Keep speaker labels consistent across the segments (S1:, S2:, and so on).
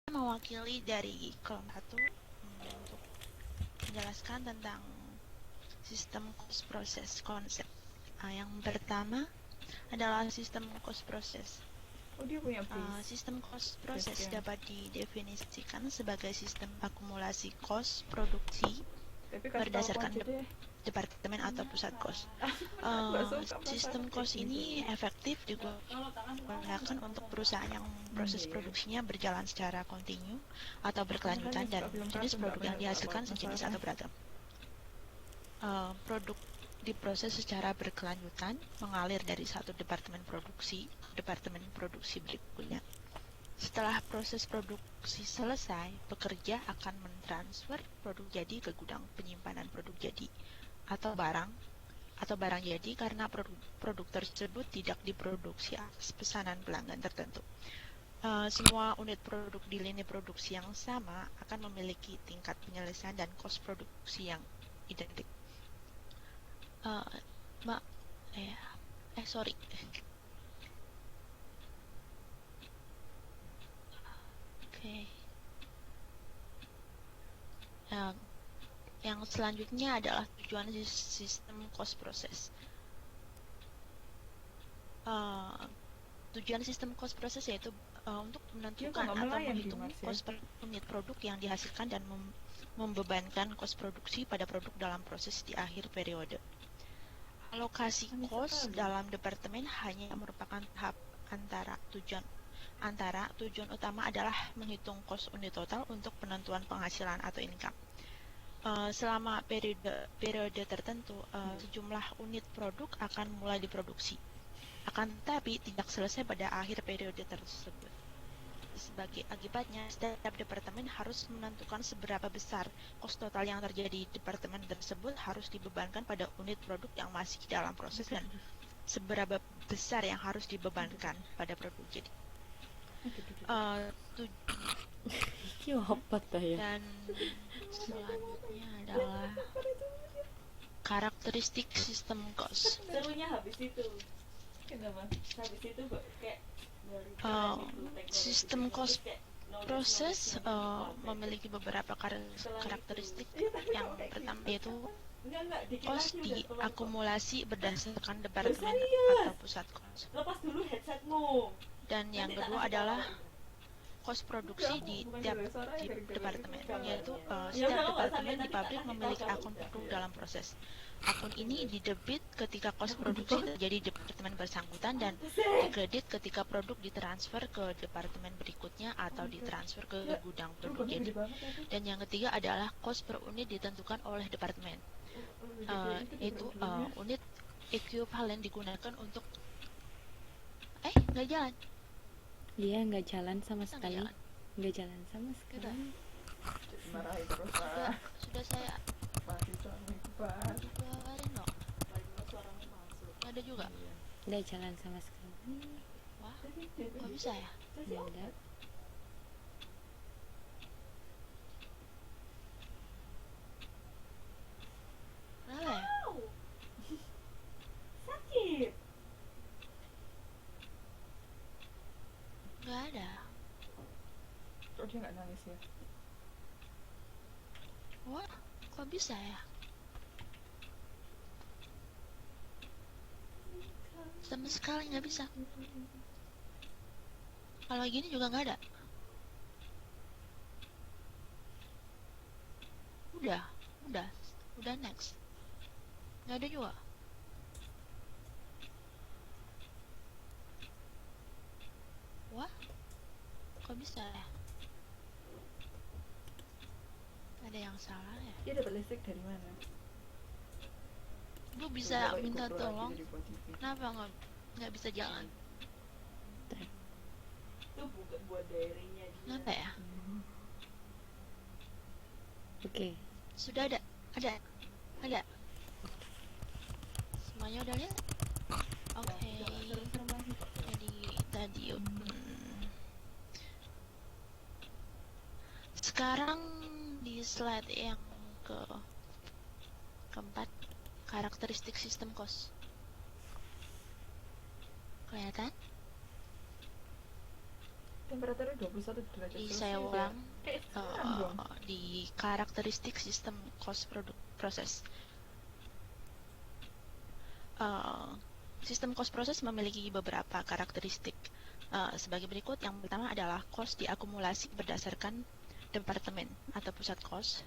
S1: mewakili dari kelompok 1 untuk menjelaskan tentang sistem cost process konsep. Yang pertama adalah sistem cost process.
S2: Oh, dia punya base.
S1: Sistem cost process
S2: Base-nya.
S1: dapat didefinisikan sebagai sistem akumulasi cost produksi
S2: Tapi kasih tahu aku
S1: berdasarkan
S2: aja deh.
S1: departemen atau pusat cost.
S2: Aku gak suka
S1: Sistem
S2: masalah
S1: cost
S2: kayak
S1: ini
S2: gitu.
S1: efektif digunakan untuk perusahaan yang proses produksinya berjalan secara kontinu atau berkelanjutan dan jenis produk yang dihasilkan sejenis atau beragam. Produk diproses secara berkelanjutan, mengalir dari satu departemen produksi ke departemen produksi berikutnya. Setelah proses produksi selesai, pekerja akan mentransfer produk jadi ke gudang penyimpanan produk jadi atau barang jadi karena produk tersebut tidak diproduksi atas pesanan pelanggan tertentu. Semua unit produk di lini produksi yang sama akan memiliki tingkat penyelesaian dan kos produksi yang identik. Sorry. Oke. Yang selanjutnya adalah tujuan sistem cost process. Tujuan sistem cost process yaitu untuk menentukan atau menghitung cost per unit produk yang dihasilkan dan membebankan cost produksi pada produk dalam proses di akhir periode. Alokasi cost dalam departemen hanya merupakan tahap antara tujuan utama adalah menghitung cost unit total untuk penentuan penghasilan atau income. Selama periode tertentu, sejumlah unit produk akan mulai diproduksi. Akan tetapi tidak selesai pada akhir periode tersebut. Sebagai akibatnya, setiap departemen harus menentukan seberapa besar kos total yang terjadi di departemen tersebut harus dibebankan pada unit produk yang masih dalam proses dan seberapa besar yang harus dibebankan pada produk jadi. Dan selanjutnya adalah karakteristik sistem cost.
S3: Serunya habis itu. Kenapa? Habis itu kayak
S1: sistem cost process memiliki beberapa karakteristik. Yang pertama yaitu cost diakumulasi berdasarkan departemen atau pusat cost.
S3: Lepas dulu headsetmu.
S1: Dan yang kedua adalah cost produksi di tiap departemen, yaitu setiap departemen di pabrik memiliki akun produk dalam proses. Akun ini didebit ketika kos produksi terjadi di departemen bersangkutan dan dikredit ketika produk ditransfer ke departemen berikutnya atau ditransfer ke gudang produk jadi. Dan yang ketiga adalah kos per unit ditentukan oleh departemen. Itu unit ekuivalen digunakan untuk nggak jalan.
S4: Iya, nggak jalan sama sekali. Nggak jalan sama sekali.
S2: Marahin terus
S1: Sudah saya keluarin loh. Ada juga.
S4: Nggak jalan sama sekali.
S1: Wah, kok bisa ya?
S4: Nggak.
S1: Kenapa ya?
S3: Sakit.
S1: Nggak ada.
S2: Kok dia nggak nangis ya?
S1: Wah, kok bisa ya? Sama sekali nggak bisa. Kalau gini juga nggak ada. Udah next. Nggak ada juga. Wah, kok bisa ya? Ada yang salah ya?
S2: Dia dapat listrik dari mana?
S1: Lu bisa minta tolong. Kenapa nggak bisa jalan?
S3: Itu bukan buat dairinya dia.
S1: Kenapa ya?
S4: Oke.
S1: Sudah ada. Semuanya udah lihat? Oke. Jadi tadi sekarang di slide yang keempat, karakteristik sistem cost. Kelihatan?
S2: Temperaturnya 21 derajat
S1: Jadi
S2: Celcius
S1: saya
S2: ya.
S1: ulang
S2: Kayak sekarang dong.
S1: di karakteristik sistem cost proses. Sistem cost proses memiliki beberapa karakteristik sebagai berikut. Yang pertama adalah cost diakumulasi berdasarkan departemen atau pusat cost.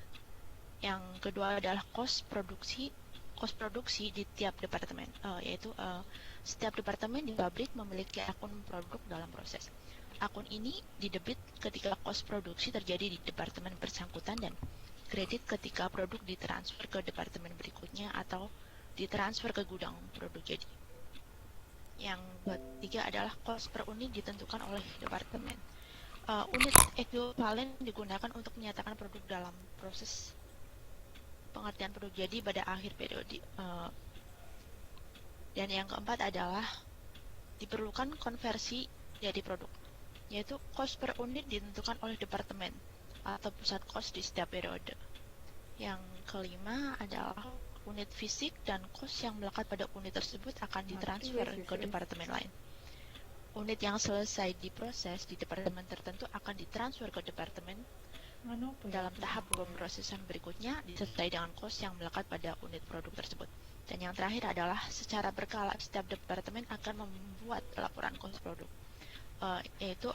S1: Yang kedua adalah cost produksi di tiap departemen, yaitu setiap departemen di pabrik memiliki akun produk dalam proses. Akun ini didebit ketika cost produksi terjadi di departemen bersangkutan dan kredit ketika produk ditransfer ke departemen berikutnya atau ditransfer ke gudang produk jadi. Yang ketiga adalah cost per unit ditentukan oleh departemen. Unit ekuivalen digunakan untuk menyatakan produk dalam proses pengertian produk jadi pada akhir periode. Dan yang keempat adalah diperlukan konversi dari produk, yaitu cost per unit ditentukan oleh departemen atau pusat cost di setiap periode. Yang kelima adalah unit fisik dan cost yang melekat pada unit tersebut akan ditransfer ke departemen lain. Unit yang selesai diproses di departemen tertentu akan ditransfer ke departemen dalam tahap pemrosesan berikutnya disertai dengan cost yang melekat pada unit produk tersebut. Dan yang terakhir adalah secara berkala setiap departemen akan membuat laporan cost produk, yaitu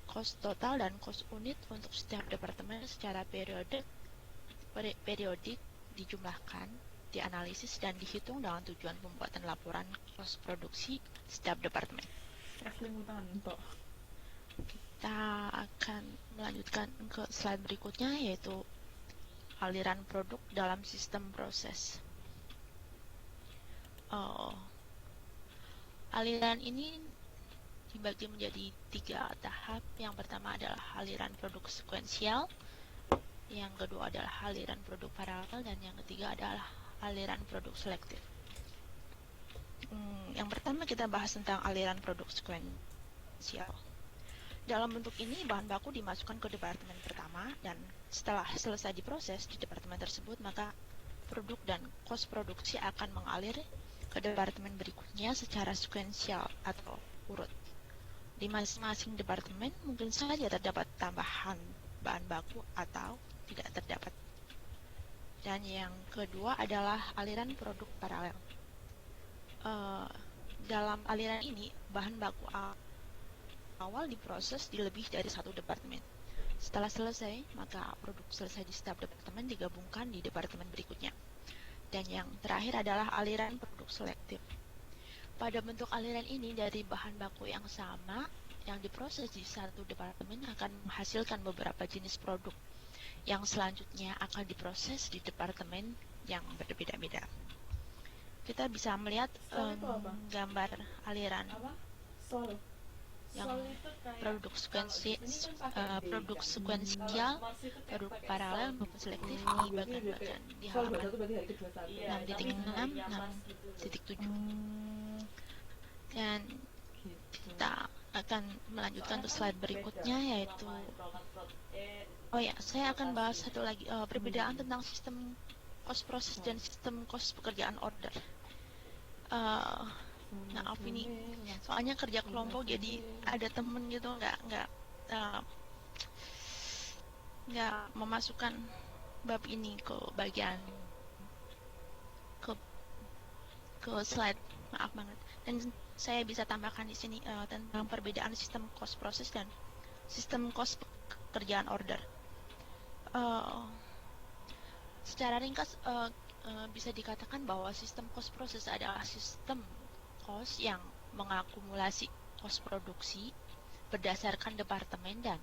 S1: cost total dan cost unit untuk setiap departemen secara periodik dijumlahkan, dianalisis dan dihitung dengan tujuan pembuatan laporan cost produksi setiap departemen. Kita akan melanjutkan ke slide berikutnya, yaitu aliran produk dalam sistem proses. Aliran ini dibagi menjadi 3 tahap. Yang pertama adalah aliran produk sekuensial, yang kedua adalah aliran produk paralel, dan yang ketiga adalah aliran produk selektif. Yang pertama kita bahas tentang aliran produk sekuensial. Dalam bentuk ini bahan baku dimasukkan ke departemen pertama dan setelah selesai diproses di departemen tersebut, maka produk dan cost produksi akan mengalir ke departemen berikutnya secara sekuensial atau urut. Di masing-masing departemen mungkin saja terdapat tambahan bahan baku atau tidak terdapat. Dan yang kedua adalah aliran produk paralel. Dalam aliran ini bahan baku awal diproses di lebih dari satu departemen. Setelah selesai, maka produk selesai di setiap departemen digabungkan di departemen berikutnya. Dan yang terakhir adalah aliran produk selektif. Pada bentuk aliran ini dari bahan baku yang sama yang diproses di satu departemen akan menghasilkan beberapa jenis produk yang selanjutnya akan diproses di departemen yang berbeda-beda. Kita bisa melihat gambar aliran yang produk sekuensial, produk paralel maupun selektif di bagian di halaman 6.6, 6.7. Dan kita akan melanjutkan ke slide berikutnya, yaitu saya akan bahas satu lagi perbedaan tentang sistem cost proses dan sistem cost pekerjaan order. Maaf ini soalnya kerja kelompok, jadi ada temen gitu nggak memasukkan bab ini ke bagian ke slide, maaf banget. Dan saya bisa tambahkan di sini tentang perbedaan sistem cost proses dan sistem cost pekerjaan order. Secara ringkas bisa dikatakan bahwa sistem cost proses adalah sistem cost yang mengakumulasi cost produksi berdasarkan departemen dan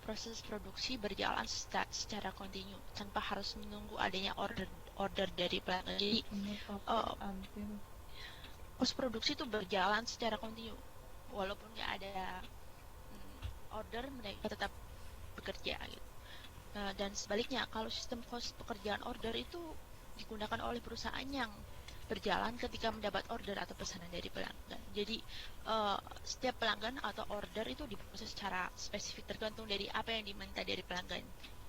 S1: proses produksi berjalan secara kontinu tanpa harus menunggu adanya order dari pelanggan. Jadi cost produksi itu berjalan secara kontinu walaupun nggak ada order, mereka tetap bekerja gitu. Dan sebaliknya, kalau sistem cost pekerjaan order itu digunakan oleh perusahaan yang berjalan ketika mendapat order atau pesanan dari pelanggan. Jadi setiap pelanggan atau order itu diproses secara spesifik tergantung dari apa yang diminta dari pelanggan.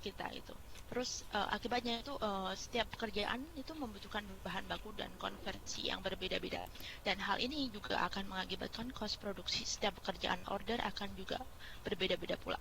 S1: kita itu. Terus akibatnya itu setiap pekerjaan itu membutuhkan bahan baku dan konversi yang berbeda-beda. Dan hal ini juga akan mengakibatkan cost produksi setiap pekerjaan order akan juga berbeda-beda pula.